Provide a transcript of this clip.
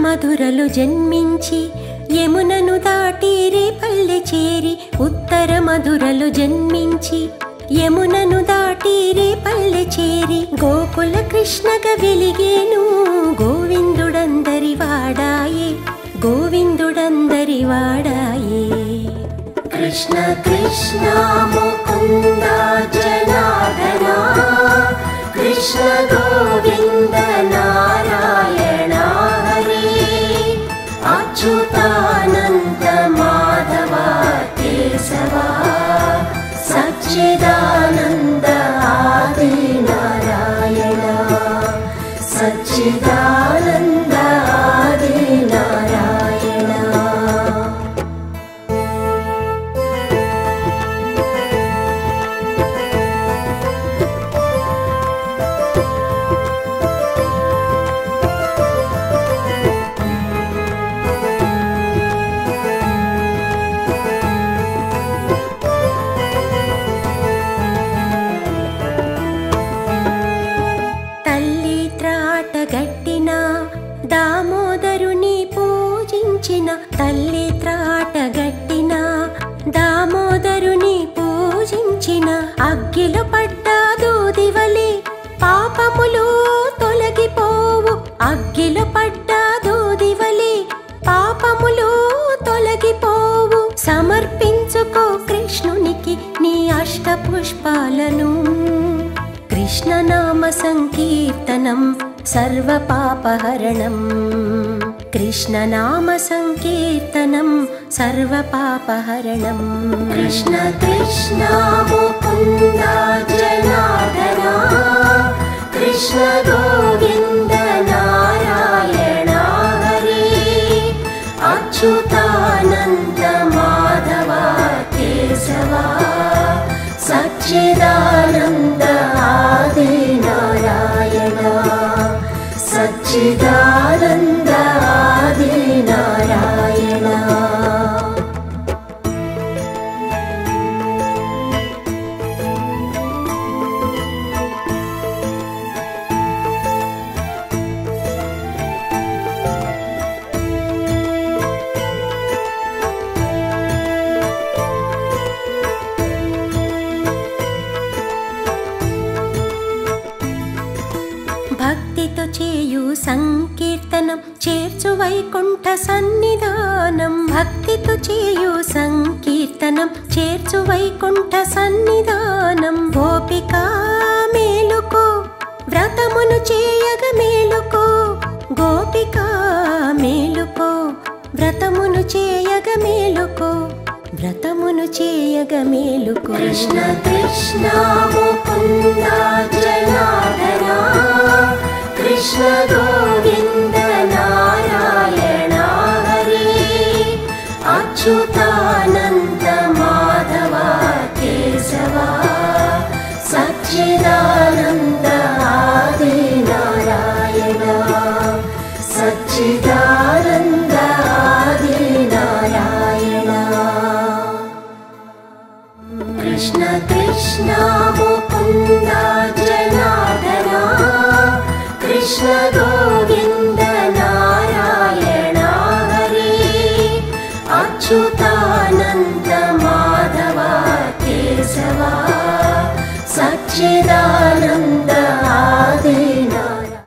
మధురలు జన్మించి యమునను దాటి రేపల్లె చేరి ఉత్తర మధురలు జన్మించి యమునను దాటి రేపల్లె చేరి గోకుల కృష్ణగా వెలిగేను గోవిందుడందరి వాడాయే గోవిందుడందరి వాడాయే కృష్ణ కృష్ణ ముకుంద జనార్దన కృష్ణ గోవింద నారాయణ హరి అచ్యుతానంద మాధవ కేశవ సచ్చిదానంద ఆది నారాయణ సచ్చిదానంద ఆది నారాయణ దామోదరుని పూజించిన తల్లి త్రాటగట్టిన దామోదరుని పూజించిన అగ్గిలో పడ్డ దూదివలి పాపములు తొలగిపోవు అగ్గిలో పడ్డ దూదివలి పాపములు తొలగిపోవు సమర్పించుకో కృష్ణునికి నీ అష్టపుష్పాలను కృష్ణనామ సంకీర్తనం సర్వపాపహరణం కృష్ణనామ సంకీర్తనం సర్వపాపహరణం కృష్ణ కృష్ణ ముకుంద జనార్దన కృష్ణ గోవింద నారాయణ హరి అచ్యుతానంద మాధవ కేశవ సచ్చిదానంద ఆది నారాయణ సచ్చిదానంద ఆది నారాయణ భక్తితో చేయు సంకీర్తనం చేర్చు వైకుంఠ సన్నిధానం భక్తితో చేయు సంకీర్తనం చేర్చు వైకుంఠ సన్నిధానం గోపికా మేలుకో వ్రతమును చేయగ మేలుకో గోపికా మేలుకో వ్రతమును చేయగ మేలుకో వ్రతమును చేయగ మేలుకో కృష్ణ కృష్ణ ముకుంద జనార్దన కృష్ణ గోవింద నారాయణ హరి అచ్యుతానంద మాధవ కేశవ సచ్చిదానంద ఆది నారాయణ సచ్చిదానంద ఆది నారాయణ కృష్ణ కృష్ణ ముకుంద జనార్దన కృష్ణ గోవింద నారాయణ హరి అచ్యుతానంద మాధవ కేశవ సచ్చిదానంద